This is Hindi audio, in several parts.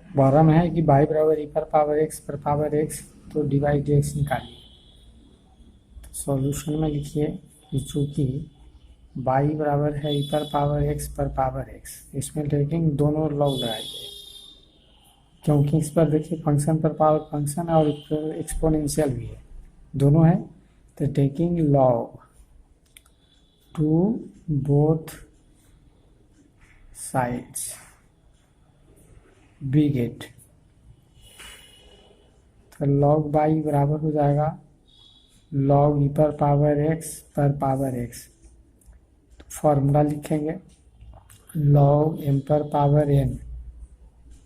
बारह में है कि y बराबर e पर पावर x पर पावर x, तो dy dx निकालिए। तो सॉल्यूशन में लिखिए कि चूँकि y बराबर है e पर पावर x, इसमें लेकिन दोनों लॉग लगाइए, क्योंकि इस पर देखिए फंक्शन पर पावर फंक्शन है और एक्सपोनेंशियल भी है, दोनों है। तो taking log to both sides we get, तो लॉग बाई बराबर हो जाएगा लॉग ई पर पावर एक्स। तो फॉर्मूला लिखेंगे लॉग एम पर पावर एन,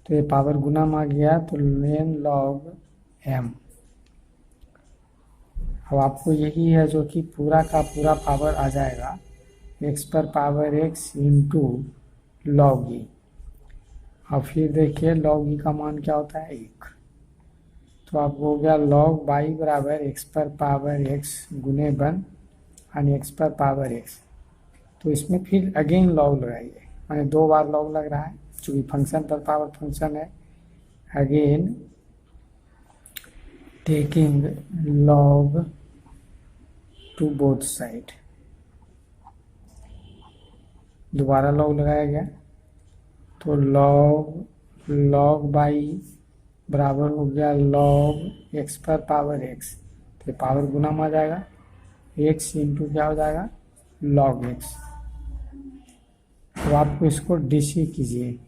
तो ये पावर गुना में आ गया तो एन लॉग एम। अब आपको यही है जो कि पूरा का पूरा पावर आ जाएगा एक्स पर पावर एक्स इंटू लॉग ई। अब फिर देखिए लॉग ई का मान क्या होता है, 1। तो आपको हो गया लॉग बाई बराबर एक्स पर पावर एक्स गुने 1 यानी एक्स पर पावर एक्स। तो इसमें फिर अगेन लॉग लगाइए, यानी 2 बार लॉग लग रहा है चूँकि फंक्शन पर पावर फंक्शन है। Again taking log to both side, दोबारा लॉग लगाया गया, तो लॉग बाई बराबर हो गया लॉग एक्स पर पावर एक्स, तो पावर गुना में आ जाएगा, एक्स इंटू क्या हो जाएगा लॉग एक्स। तो आपको इसको डीसी कीजिए,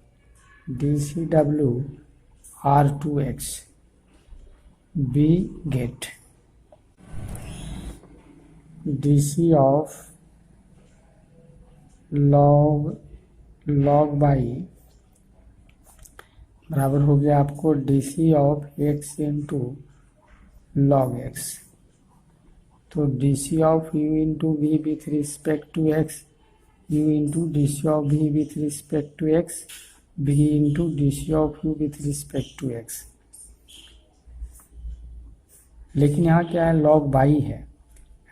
D W R2x we get DC of log y बराबर हो गया आपको DC of x into log x. तो DC of u into v with respect to x, u into DC of v with respect to x, v into DC of u with respect to x. लेकिन यहाँ क्या है लॉग बाई है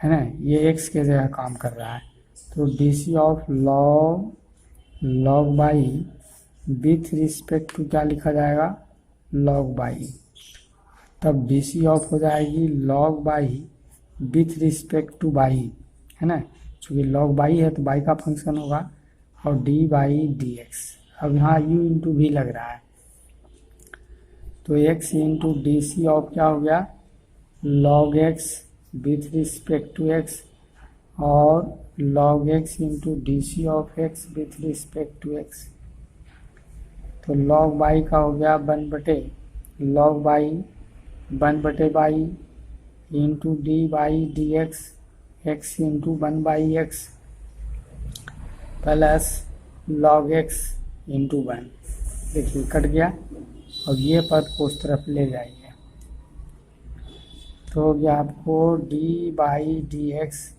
ना, ये एक्स के जगह काम कर रहा है, तो DC of log y with respect to क्या लिखा जाएगा लॉग बाई। तब डीसी ऑफ हो जाएगी log y with respect to y, है ना, चूँकि लॉग बाई है तो बाई का फंक्शन होगा, और डी बाई डी एक्स। अब यहाँ यू इंटू वी लग रहा है, तो x into D C of क्या हो गया log x with respect to x, और log x into D C of x with respect to x. तो लॉग बाई का हो गया 1/बाई into d by d x, x into 1/x plus log x into 1। देखिए कट गया, और ये पद को उस तरफ ले जाइए, तो हो गया आपको D by d x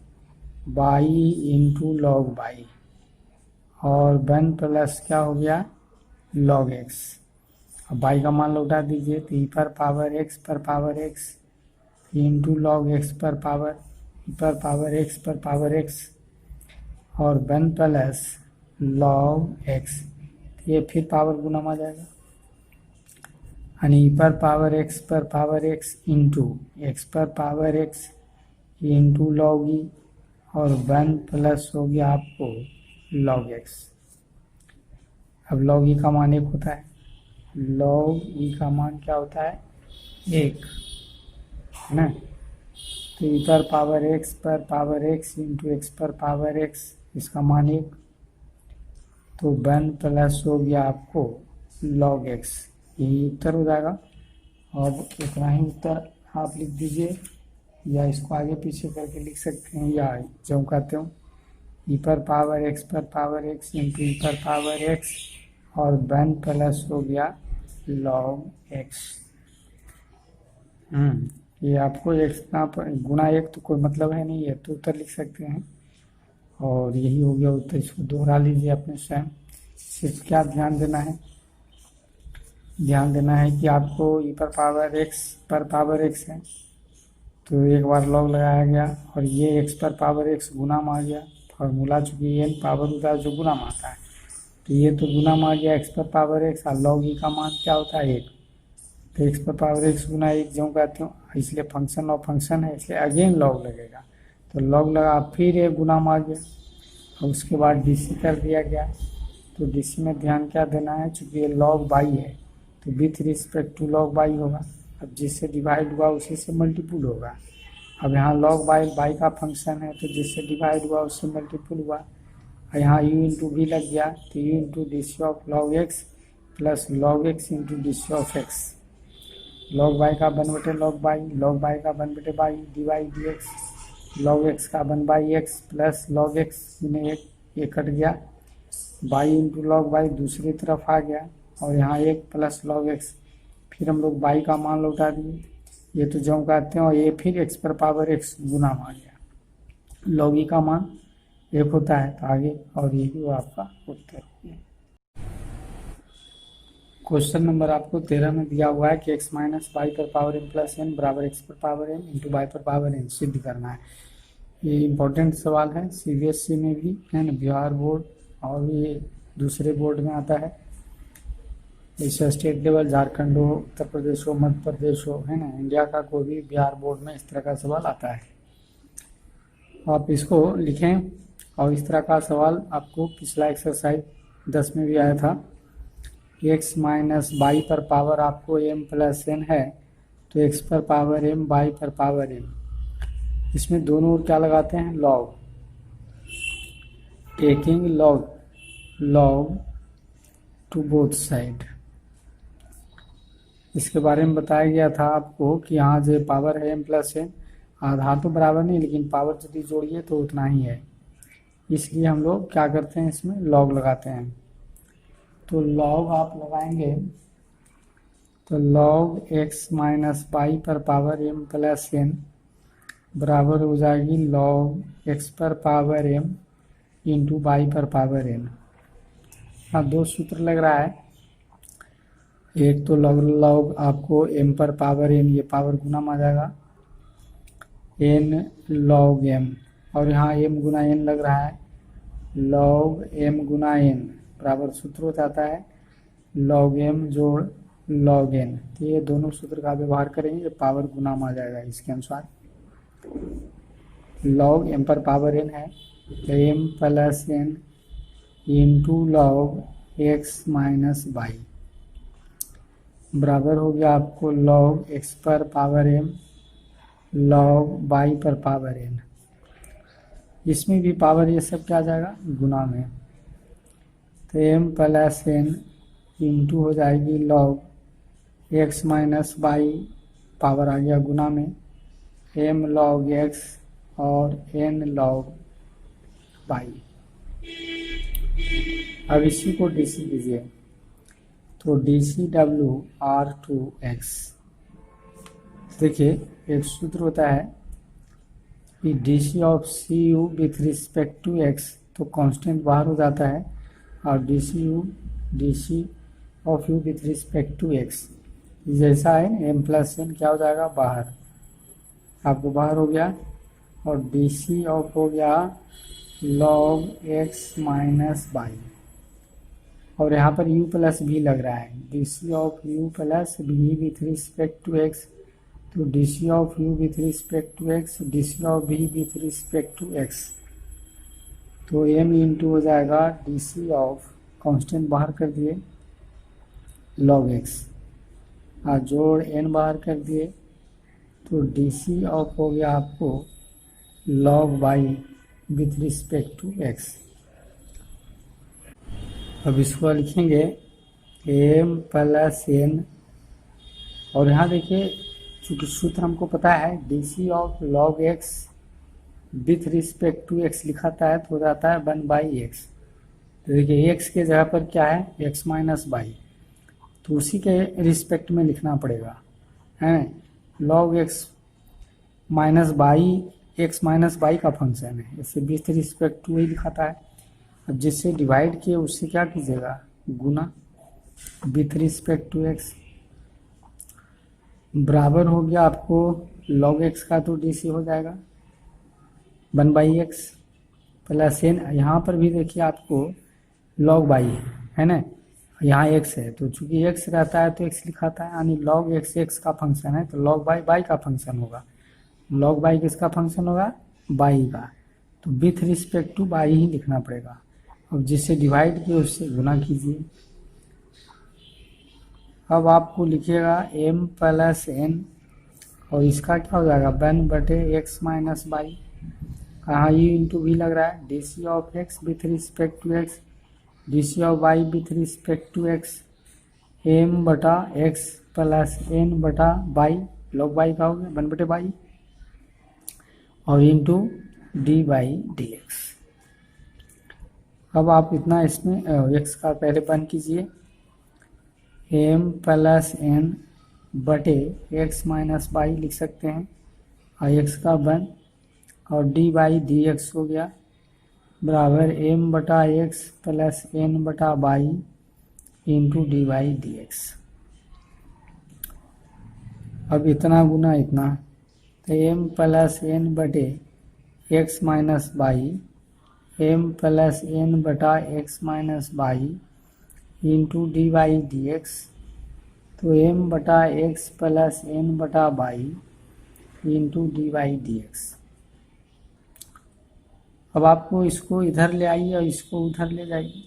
by into log by, और 1 प्लस क्या हो गया लॉग एक्स। अब बाई का मान लौटा दीजिए, तो ई पर power x into log x पर पावर एक्स और 1 प्लस लॉग एक्स, ये फिर पावर गुना में आ जाएगा, यानी ई पर पावर एक्स इंटू एक्स पर पावर एक्स इंटू लॉग ई, और 1 प्लस हो गया आपको लॉग एक्स। अब लॉग ई का मान 1 होता है, लॉग ई का मान क्या होता है 1, है ना। तो ई पर पावर एक्स इंटू एक्स पर पावर एक्स, इसका मान 1, तो 1 प्लस हो गया आपको लॉग एक्स, यही उत्तर हो जाएगा। अब इतना ही उत्तर आप लिख दीजिए, या इसको आगे पीछे करके लिख सकते हैं, या जो कहते हो ई पर पावर एक्स इंटू ई पर पावर एक्स और 1 प्लस हो गया लॉग एक्स। ये आपको एक्स गुना 1 तो कोई मतलब है नहीं है, तो उत्तर लिख सकते हैं, और यही हो गया उत्तर। इसको दोहरा लीजिए अपने स्वयं। सिर्फ क्या ध्यान देना है कि आपको ई पर पावर एक्स है, तो एक बार लॉग लगाया गया, और ये एक्स पर पावर एक्स गुना में आ गया। फार्मूला चूँकि एन पावर होता है जो गुना में आता है, तो ये तो गुना में आ गया एक्स पर पावर एक्स, और लॉग ई का मान क्या होता है 1, तो एक्स पर पावर एक्स गुना 1 जो कहते हो, इसलिए फंक्शन और फंक्शन है इसलिए अगेन लॉग लगेगा, तो लॉग लगा फिर 1 गुना में आ गया, और उसके बाद डीसी कर दिया गया। तो डीसी में ध्यान क्या देना है, चूँकि ये लॉग बाई है तो with respect to log y होगा, अब जिससे डिवाइड हुआ उसी से मल्टीपुल होगा। अब यहाँ लॉग बाई का फंक्शन है तो जिससे डिवाइड हुआ उससे मल्टीपुल हुआ, और यहाँ यू इंटू भी लग गया, तो u into D C of log x plus log x into D C of x, log y का 1/, लॉग बाई का 1/, d y d x, log x का 1/x प्लस लॉग एक्स में एक कट गया, बाई इंटू लॉग बाई दूसरी तरफ आ गया, और यहाँ 1 प्लस लॉग एक्स, फिर हम लोग बाई का मान लौटा दिए, ये तो जो कहते हैं, और ये फिर एक्स पर पावर एक्स गुना में आ गया, लॉग ई का मान 1 होता है, तो आगे और यही वो आपका उत्तर हो गया। क्वेश्चन नंबर आपको 13 में दिया हुआ है कि एक्स माइनस वाई पर पावर एम प्लस एन बराबर एक्स पर पावर एम इंटू वाई पर पावर एन सिद्ध करना है। ये इम्पोर्टेंट सवाल है, सीबीएसई में भी है ना, बिहार बोर्ड और ये दूसरे बोर्ड में आता है, जैसे स्टेट लेवल झारखंड हो, उत्तर प्रदेश हो, मध्य प्रदेश हो, है ना, इंडिया का कोई भी बिहार बोर्ड में इस तरह का सवाल आता है। आप इसको लिखें, और इस तरह का सवाल आपको पिछला एक्सरसाइज 10 में भी आया था, एक्स माइनस बाई पर पावर आपको एम प्लस एन है, तो एक्स पर पावर एम बाई पर पावर एम, इसमें दोनों ओर क्या लगाते हैं, log, taking log to both side. इसके बारे में बताया गया था आपको कि यहाँ जो पावर है एम प्लस एन, आधार तो बराबर नहीं लेकिन पावर यदि जोड़िए तो उतना ही है, इसलिए हम लोग क्या करते हैं, इसमें लॉग लगाते हैं। तो लॉग आप लगाएंगे तो लॉग एक्स माइनस बाई पर पावर एम प्लस एन बराबर हो जाएगी लॉग एक्स पर पावर एम इंटू बाई पर पावर एन। हाँ, 2 सूत्र लग रहा है, एक तो लॉग आपको एम पर पावर एन, ये पावर गुना में आ जाएगा, एन लॉग एम, और यहाँ एम गुना एन लग रहा है, लॉग एम गुना एन बराबर सूत्र हो जाता है लॉग एम जोड़ लॉग एन, तो ये दोनों सूत्र का व्यवहार करेंगे, पावर गुना में आ जाएगा इसके अनुसार। लॉग एम पर पावर एन है तो m plus n into log x minus y बराबर हो गया आपको लॉग एक्स पर पावर एम लॉग बाई पर पावर एन, इसमें भी पावर ये सब क्या आ जाएगा गुना में, तो एम प्लस एन इंटू हो जाएगी log x minus y, power आ गया गुना में, एम लॉग एक्स और एन लॉग बाई। अब इसी को डीसी कीजिए, तो DC W R to x, देखिए एक सूत्र होता है कि DC of C u with respect to x, तो कांस्टेंट बाहर हो जाता है, और DC of u with respect to x जैसा है एम प्लस एन क्या हो जाएगा बाहर, आपको बाहर हो गया, और डीसी ऑफ हो गया लॉग एक्स माइनस बाई, और यहाँ पर u प्लस भी लग रहा है, DC of u plus v with respect to x, तो DC of u with respect to x DC of v with respect to x, तो m इंटू हो जाएगा डीसी ऑफ कांस्टेंट बाहर कर दिए लॉग एक्स, और जोड़ n बाहर कर दिए, तो डीसी ऑफ हो गया आपको log y with respect to x. अब इसको लिखेंगे एम प्लस एन, और यहाँ देखिए चूँकि सूत्र हमको पता है DC of log x with respect to x लिखाता है तो हो जाता है 1/x, तो देखिए एक्स के जगह पर क्या है एक्स माइनस बाई, तो उसी के रिस्पेक्ट में लिखना पड़ेगा, है log x minus by, x minus by का फंक्शन है, इससे विथ रिस्पेक्ट टू ही लिखाता है, अब जिससे डिवाइड किए उससे क्या कीजिएगा गुना विथ रिस्पेक्ट टू एक्स, बराबर हो गया आपको लॉग एक्स का तो डीसी हो जाएगा 1/x प्लस एन, यहाँ पर भी देखिए आपको लॉग बाई है ना, यहाँ एक्स है तो चूंकि एक्स रहता है तो एक्स लिखाता है, यानी लॉग एक्स एक्स का फंक्शन है तो लॉग बाई बाई का फंक्शन होगा। लॉग बाई किसका फंक्शन होगा? बाई का। तो विथ रिस्पेक्ट टू बाई ही लिखना पड़ेगा। अब जिससे डिवाइड किए उससे गुना कीजिए। अब आपको लिखिएगा m प्लस एन और इसका क्या हो जाएगा? वन बटे एक्स माइनस बाई। कहाँ यू इंटू भी लग रहा है? D C of x with respect to x, D C of y with respect to x, m बटा एक्स प्लस एन बटा बाई, लॉग बाई का हो गया वन बटे बाई, और into d by d x. अब आप इतना इसमें एक्स का पहले वन कीजिए, एम प्लस एन बटे एक्स माइनस बाई लिख सकते हैं, और एक्स का वन, और डी बाई डी एक्स हो गया बराबर एम बटा एक्स प्लस एन बटा y into d by d x. अब इतना गुना इतना, तो एम प्लस एन बटे x minus y, m plus n बटा x minus y into d by d x. तो एम बटा एक्स प्लस एन बटा y into d by d x. अब आपको इसको इधर ले आइए और इसको उधर ले जाइए,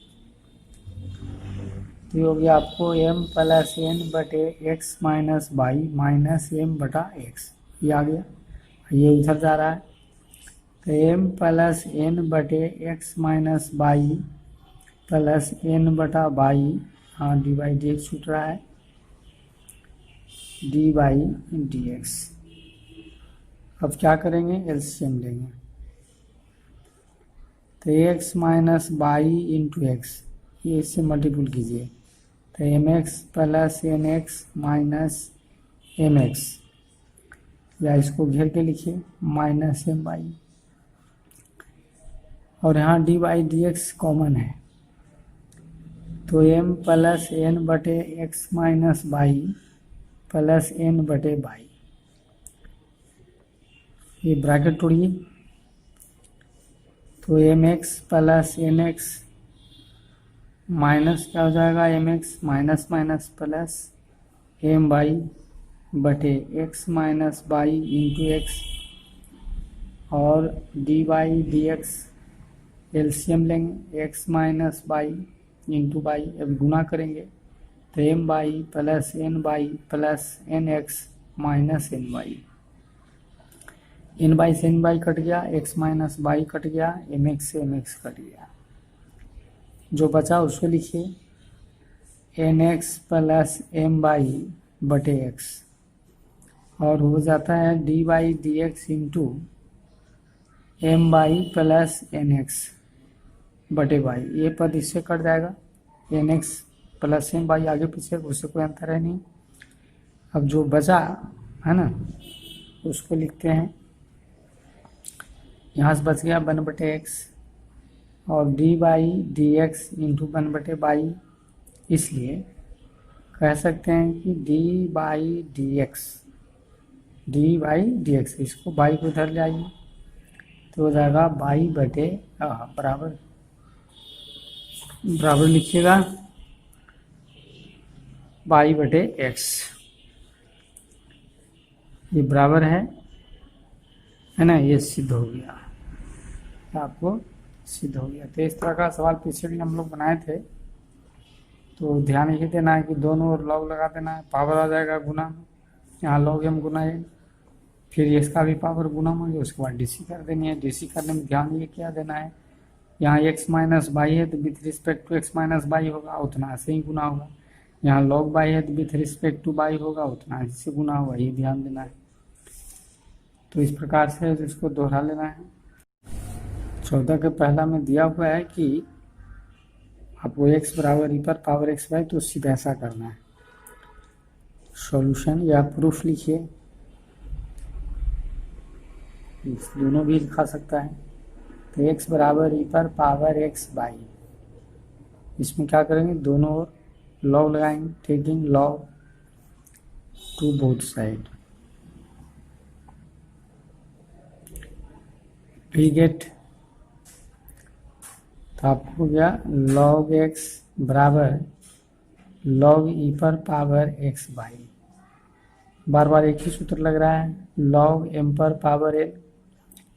तो ये हो गया आपको m प्लस एन बटे x minus y minus m बटा एक्स, ये आ गया, ये उधर जा रहा है। तो m प्लस एन बटे x minus y plus n बटा बाई, हाँ डी बाई डी एक्स छूट रहा है, डी बाई डी एक्स। अब क्या करेंगे? एलसीएम लेंगे, तो x minus y into x, ये इससे मल्टीपुल कीजिए, तो m x plus n x minus m x, या इसको घेर के लिखिए माइनस एम बाई, और यहाँ d by d x common है, तो एम प्लस एन बटे x minus y plus n बटे बाई, ये ब्रैकेट तोड़िए, तो m x plus n x minus क्या हो जाएगा? M x minus minus plus m y बटे x minus y into x, और d by d x LCM लेंगे, x minus y into y, अब गुना करेंगे, तो m y plus n y plus n x minus n y, n y से एन बाई कट गया, एक्स माइनस बाई कट गया, एम एक्स से एम एक्स कट गया, जो बचा उसको लिखिए n x plus m y बटे एक्स, और हो जाता है d by d x into m y plus n x बटे बाई, ये पद इससे कट जाएगा, n x plus m y आगे पीछे उससे कोई अंतर है नहीं। अब जो बचा है ना उसको लिखते हैं, यहाँ से बच गया वन बटे एक्स और d by d x into one बटे बाई, इसलिए कह सकते हैं कि D by d x, D by d x, इसको बाई को उधर ले आइए तो हो जाएगा बाई बटे बराबर, बराबर लिखिएगा बाई बटे एक्स, ये बराबर है ना, ये सिद्ध हो गया, आपको सिद्ध हो गया। तो इस तरह का सवाल पीछे भी हम लोग बनाए थे, तो ध्यान यही देना है कि दोनों ओर लॉग लगा देना है, पावर आ जाएगा गुना में, यहाँ लॉग एम गुना एन, फिर इसका भी पावर गुना में, उसके बाद डीसी कर देनी है। डीसी करने में ध्यान ये क्या देना है, यहाँ एक्स माइनस बाई है तो with respect to x minus y होगा, उतना से ही गुना होगा, यहाँ लॉग बाई है तो विथ रिस्पेक्ट टू बाई होगा, उतना से गुना होगा, ये ध्यान देना है। तो इस प्रकार से इसको दोहरा लेना है। 14 के पहला में दिया हुआ है कि आपको x बराबर ई पर पावर एक्स बाई, तो सीधा ऐसा करना है। सॉल्यूशन या प्रूफ लिखिए, दोनों भी लिखा सकता है। तो x बराबर ई पर पावर एक्स बाई, इसमें क्या करेंगे, दोनों ओर लॉग लगाएंगे, taking log to both side, we get तो आपको हो गया log x बराबर log e पर पावर x बाई, बार बार एक ही सूत्र लग रहा है, log m पर पावर n,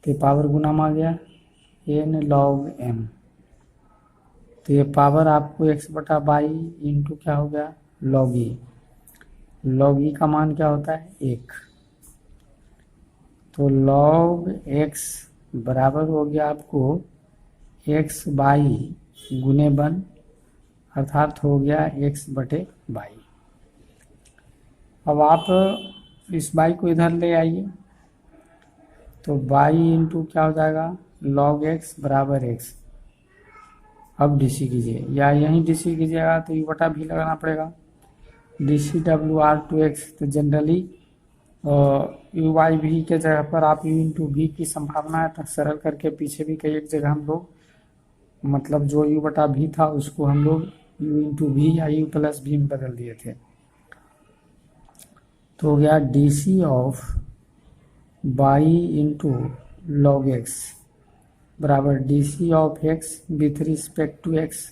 तो पावर गुना में आ गया n log m, तो ये पावर आपको x बटा बाई इंटू क्या हो गया log e, log e का मान क्या होता है 1, तो log x बराबर हो गया आपको x बाई गुने 1, अर्थात हो गया x बटे बाई। अब आप इस बाई को इधर ले आइए, तो बाई इंटू क्या हो जाएगा log x बराबर x। अब डीसी कीजिए या यहीं डीसी कीजिएगा तो यू बटा भी लगाना पड़ेगा, DC W R to x, तो जनरली यू बाई भी के जगह पर आप यू इंटू भी की संभावना है, तो सरल करके पीछे भी कई एक जगह हम लोग मतलब जो यू बटा भी था उसको हम लोग यू इंटू भी या यू प्लस भी में बदल दिए थे। तो हो गया D C of y into log x बराबर D C of x with respect to x.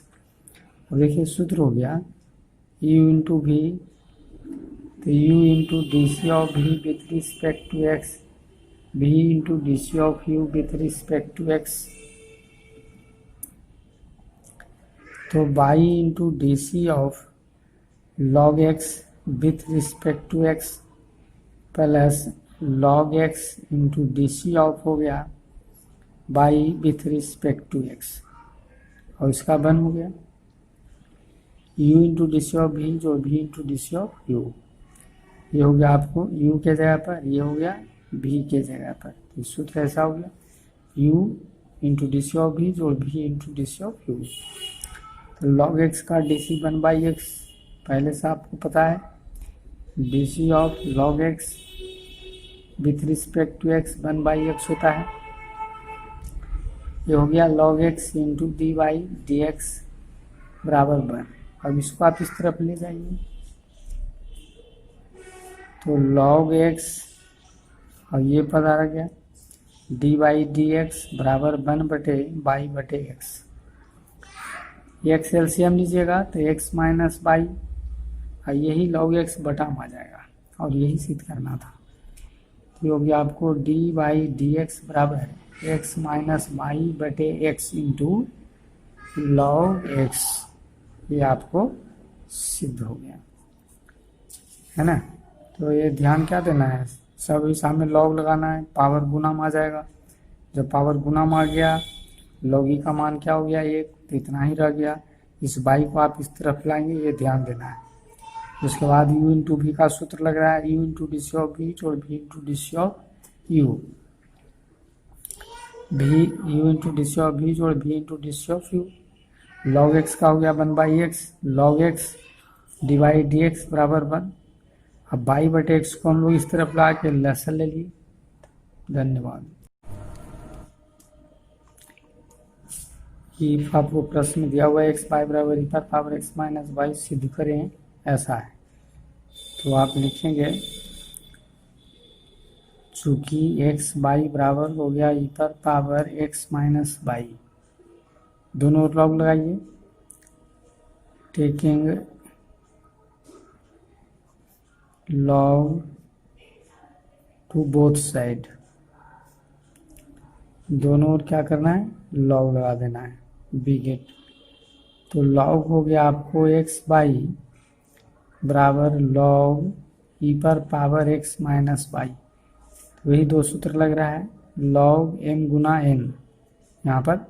देखिए सूत्र हो गया यू इंटू भी, तो u into D C of v with respect to x, v into D C of u with respect to x. तो y into D C of log x with respect to x plus log x into D C of हो गया by with respect to x, और इसका वन हो गया u into D C of v जो v into D C of u, ये हो गया आपको u के जगह पर, ये हो गया v के जगह पर, तो सूत्र ऐसा हो गया u into D C of v जो v into D C of u. तो log x का डी सी 1/x पहले से आपको पता है, D C of log x with respect to x 1/x होता है, ये हो गया log x into d by d x बराबर 1। अब इसको आप इस तरफ ले जाइए, तो log x और ये पता रह गया डी बाई डी एक्स बराबर 1 बटे बाई बटे एक्स, एक्स एलसीएम लीजिएगा तो x माइनस बाई, और यही log x बटा में आ जाएगा और यही सिद्ध करना था। तो ये हो गया आपको डी बाई डी एक्स बराबर x माइनस बाई बटे एक्स इंटू लॉग एक्स, ये आपको सिद्ध हो गया है ना। तो ये ध्यान क्या देना है, सब ही सामने लॉग लगाना है, पावर गुना में आ जाएगा, जब पावर गुना में आ गया लॉग ई का मान क्या हो गया 1, तो इतना ही रह गया। इस बाई को आप इस तरफ लाएंगे, ये ध्यान देना है। उसके बाद u इंटू भी का सूत्र लग रहा है, u into D C of v और v into D C of u, भी u into D C of v जोड़ v into D C of u. log x का हो गया 1/x, log x d by d x बराबर 1। अब बाई बटे एक्स को हम लोग इस तरफ ला के लसन ले लिए। धन्यवाद। कि आपको प्रश्न दिया हुआ है x बाई बराबर पर पावर x माइनस बाई सिद्ध करें, ऐसा है। तो आप लिखेंगे चूंकि x बाई बराबर हो गया ई पर पावर x माइनस बाई, दोनों ओर लॉग लगाइए, taking log to both side, दोनों ओर क्या करना है लॉग लगा देना है, बी गेट। तो लॉग हो गया आपको x बाई बराबर लॉग ई पर पावर x माइनस बाई, तो वही दो सूत्र लग रहा है, लॉग m गुना n, यहाँ पर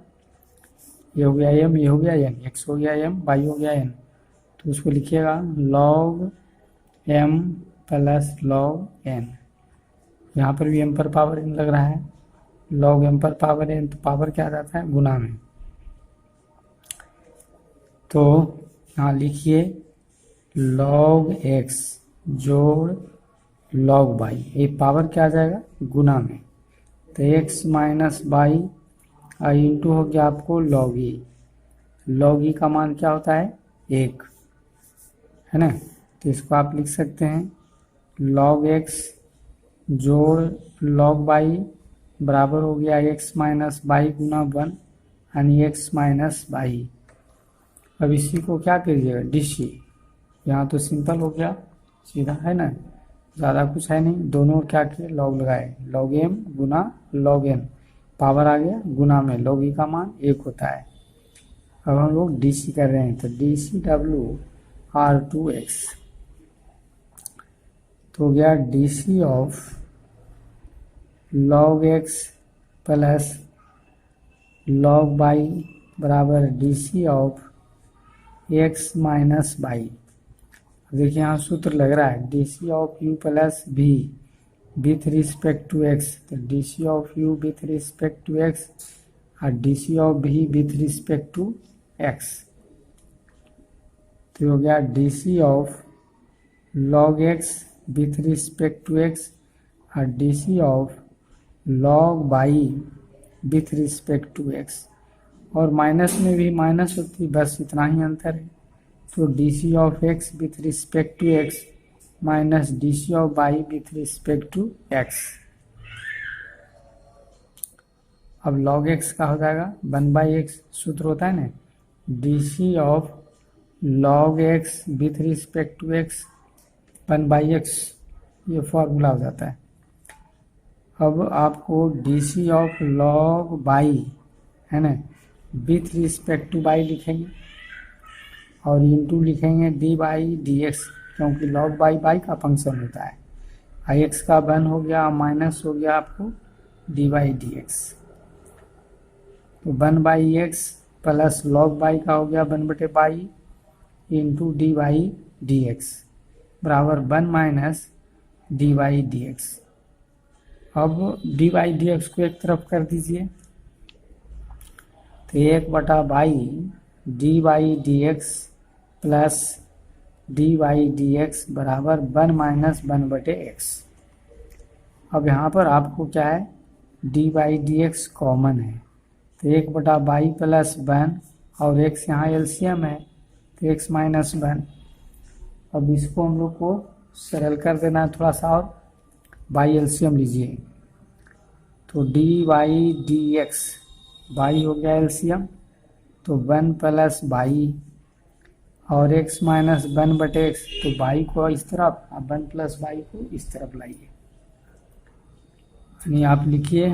ये हो गया m, ये हो गया n, x हो गया m, y हो गया n, तो उसको लिखिएगा log m plus log n, यहाँ पर भी m पर पावर n लग रहा है, log m पर पावर n, तो पावर क्या आ जाता है गुना में। तो यहाँ लिखिए log x जोड़ log y, ये पावर क्या आ जाएगा गुना में, तो x माइनस बाई इंटू हो गया आपको log e, log e का मान क्या होता है 1 है ना। तो इसको आप लिख सकते हैं log x जोड़ log y बराबर हो गया x माइनस बाई गुना 1, यानी x माइनस बाई। अब इसी को क्या करिएगा DC, यहाँ तो सिंपल हो गया सीधा है ना, ज़्यादा कुछ है नहीं। दोनों क्या किए लॉग लगाए, log m गुना log n, पावर आ गया गुना में log e का मान 1 होता है। अब हम लोग DC कर रहे हैं तो DC W R2x तो हो गया DC of log x plus log y बराबर DC of x minus y. देखिए यहाँ सूत्र लग रहा है DC of u plus v with respect to x, तो DC of u with respect to x और DC of v with respect to x। तो हो गया DC of log x with respect to x और DC of log y with respect to x। और माइनस में भी माइनस होती, बस इतना ही अंतर है। तो DC of x with respect to x minus DC of y with respect to x। अब log x का हो जाएगा 1/x, सूत्र होता है ना DC of log x with respect to x 1/x, ये फॉर्मूला हो जाता है। अब आपको DC ऑफ log y है ना विथ रिस्पेक्ट टू y लिखेंगे और इंटू लिखेंगे d/dx, क्योंकि log y का फंक्शन होता है। x का 1 हो गया माइनस हो गया आपको d/dx, तो 1/x प्लस log y का हो गया 1/y इंटू d/dx बराबर 1 माइनस d/dx। अब d/dx को एक तरफ कर दीजिए तो 1/y d/dx प्लस d/dx बराबर 1 माइनस 1/x। अब यहाँ पर आपको क्या है d/dx कॉमन है, तो 1/y प्लस 1 और x यहाँ एलसीएम है तो x माइनस 1। अब इसको हम लोग को सरल कर देना है थोड़ा सा, और y एलसीएम लीजिए तो d/dx y हो गया एलसीएम तो 1 प्लस y और x माइनस 1/x, तो y को इस तरफ और 1 प्लस y को इस तरफ लाइए, यानी आप लिखिए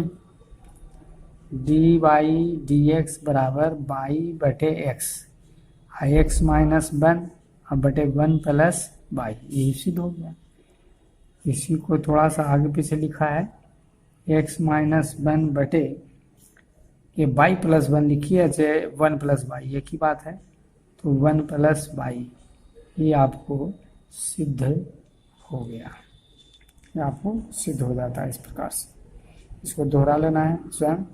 d/dx बराबर y/x, x माइनस 1 और बटे 1 प्लस y, यही सिद्ध हो गया। इसी को थोड़ा सा आगे पीछे लिखा है x माइनस 1 बटे ये y प्लस 1 लिखिए, चाहे 1 प्लस y एक ही बात है, तो 1 प्लस y, ये आपको सिद्ध हो गया, ये आपको सिद्ध हो जाता है इस प्रकार से। इसको दोहरा लेना है स्वयं।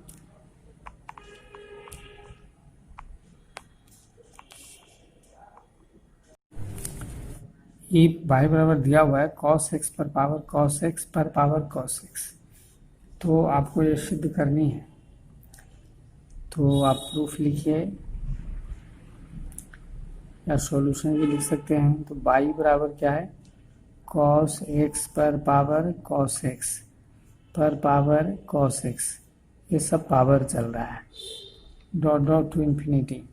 ई y बराबर दिया हुआ है cos x पर पावर cos x पर पावर cos x, तो आपको ये सिद्ध करनी है। तो आप प्रूफ लिखिए या सॉल्यूशन भी लिख सकते हैं। तो y बराबर क्या है cos x पर पावर cos x पर पावर cos x, ये सब पावर चल रहा है डॉट डॉट टू इन्फिनिटी।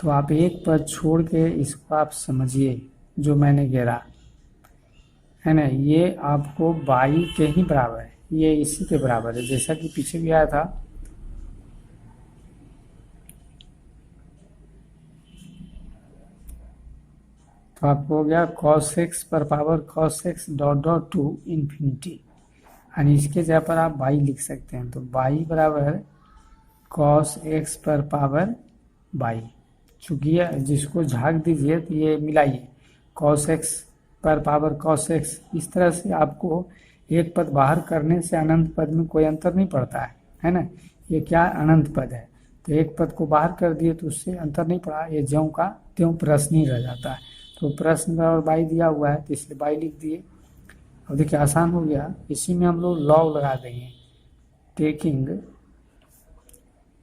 तो आप एक पद छोड़ के इसको आप समझिए जो मैंने घेरा है ना, ये आपको y के ही बराबर है, ये इसी के बराबर है जैसा कि पीछे भी आया था। तो आपको हो गया cos x पर power cos x dot dot to infinity, यानी इसके जगह पर आप y लिख सकते हैं। तो y बराबर cos x पर पावर y, चूँकि जिसको झाग दीजिए तो ये मिलाइए cos x पर पावर cos x, इस तरह से आपको एक पद बाहर करने से अनंत पद में कोई अंतर नहीं पड़ता है ना। ये क्या अनंत पद है, तो एक पद को बाहर कर दिए तो उससे अंतर नहीं पड़ा, ये ज्यों का त्यों प्रश्न ही रह जाता है। तो प्रश्न और y दिया हुआ है तो इसलिए y लिख दिए। अब देखिए आसान हो गया, इसी में हम लोग लॉग लगा देंगे, taking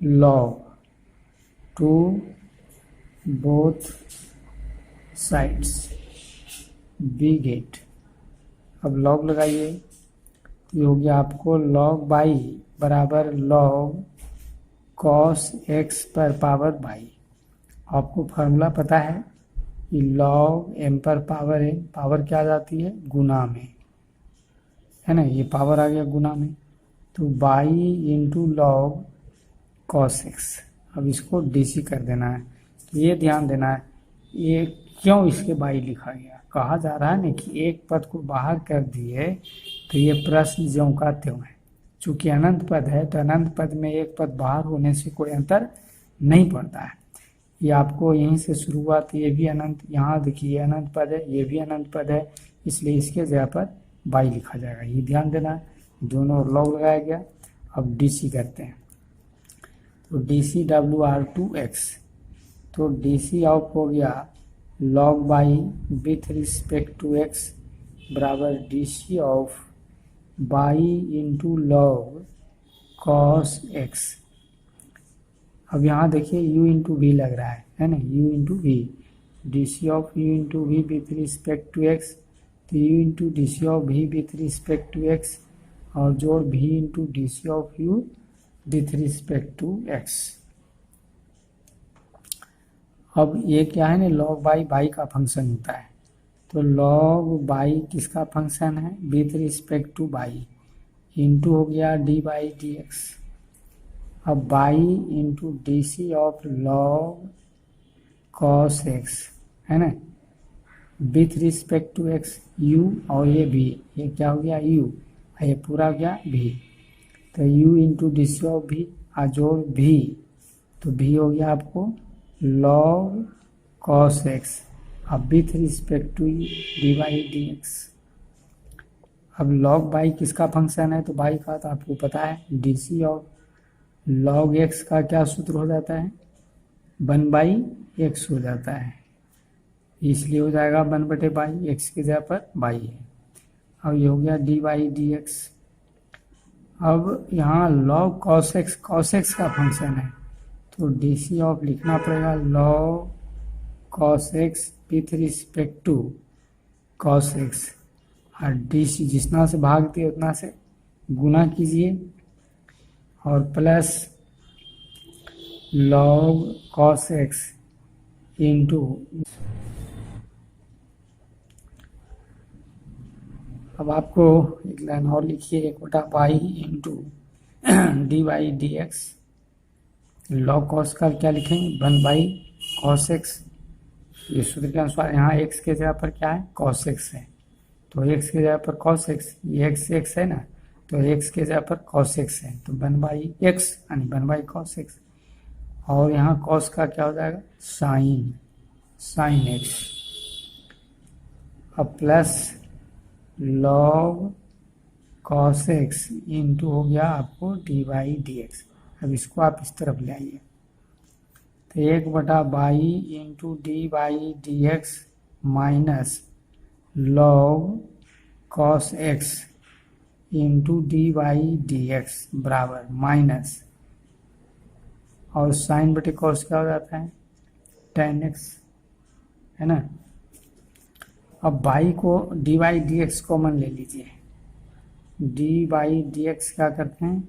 log to both sides we get. अब लॉग लगाइए तो ये हो गया आपको log y बराबर log कॉस एक्स पर पावर बाई। आपको फार्मूला पता है कि लॉग एम पर पावर है, पावर क्या आ जाती है गुना में, है ना, ये पावर आ गया गुना में, तो y into log cos x. अब इसको डीसी कर देना है। तो ये ध्यान देना है, ये क्यों इसके बाई लिखा गया, कहा जा रहा है ना कि एक पद को बाहर कर दिए तो ये प्रश्न ज्यों का त्यों है। चूंकि अनंत पद है तो अनंत पद में एक पद बाहर होने से कोई अंतर नहीं पड़ता है। ये आपको यहीं से शुरुआत, ये भी अनंत, यहाँ देखिए ये अनंत पद है, ये भी अनंत पद है, इसलिए इसके जगह पर बाई लिखा जाएगा, ये ध्यान देना है। दोनों लॉग लगाया गया। अब डीसी करते हैं, तो DC W R to x, तो डीसी ऑफ हो गया log y with respect to x बराबर DC of y into log cos x. अब यहाँ देखिए u इंटू वी लग रहा है ना, u into v, D C of u into v with respect to x, तो u into D C of v with respect to x और जोड़ v into D C of u with respect to x। अब ये क्या है ना, लॉग बाई बाई का फंक्शन होता है, तो लॉग बाई किसका फंक्शन है with respect to y, into हो गया डी बाई डी एक्स। अब by into D C of log cos x, है ना, with respect to x u, और ये v, ये क्या हो गया u, ये पूरा हो गया v, तो u into D C of v जोड़ v, तो v हो गया आपको लॉग कॉस एक्स, अब with respect to d by d x. अब लॉग बाई किसका फंक्शन है, तो बाई का तो आपको पता है, D C of log x का क्या सूत्र हो जाता है 1/x हो जाता है, इसलिए हो जाएगा 1/बाई, एक्स की जगह पर बाई है। अब ये हो गया डी बाई डी एक्स। अब यहाँ लॉग कॉस एक्स का फंक्शन है, तो डी सी ऑफ लिखना पड़ेगा log cos x with respect to cos x, और डी सी जितना से भागते उतना से गुना कीजिए और plus log cos x into, अब आपको एक लाइन और लिखिए one by into d by d x. Log cos का क्या लिखेंगे 1/कॉस एक्स, ये सूत्र के अनुसार यहाँ x के जगह पर क्या है कॉस एक्स है, तो x के जगह पर कॉस एक्स, ये x है ना, तो x के जगह पर कॉस एक्स है, तो 1/x यानी 1/कॉस एक्स, और यहाँ कॉस का क्या हो जाएगा साइन एक्स। अब plus log cos x into हो गया आपको डी बाई डी एक्स। अब इसको आप इस तरफ ले आइए, तो one by into d by d x minus log cos x into d by d x बराबर माइनस, और साइन बटे कॉस क्या हो जाता है tan x, है ना। अब बाई को D by d x common ले लीजिए, डी बाई डी एक्स क्या करते हैं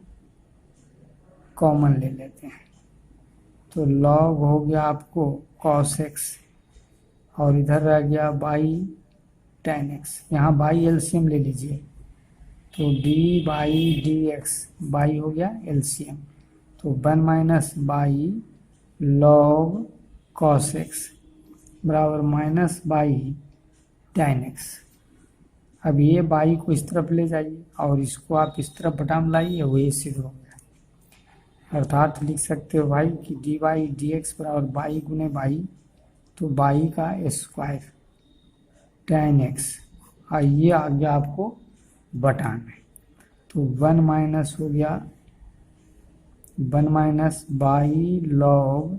कॉमन ले लेते हैं, तो लॉग हो गया आपको cos x और इधर रह गया बाई tan x, यहाँ बाई एलसीएम ले लीजिए, तो d by d x, by हो गया एलसीएम, तो 1 - बाई लॉग cos x बराबर माइनस बाई tan x। अब ये बाई को इस तरफ ले जाइए और इसको आप इस तरफ बटा में लाइए, वही सिद्ध हो गया। अर्थात लिख सकते हो भाई कि डी बाई डी एक्स बराबर बाई गुने बाई, तो बाई का स्क्वायर tan x, और ये आ गया आपको बटा में, तो 1 - हो गया 1 - बाई लॉग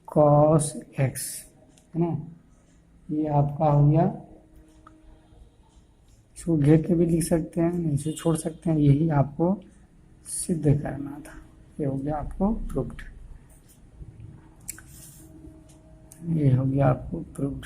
cos x, है ना, ये आपका हो गया। इसको घेर के भी लिख सकते हैं, नहीं इसे छोड़ सकते हैं, यही आपको सिद्ध करना था, ये हो गया आपको प्रूव्ड, ये हो गया आपको प्रूव्ड।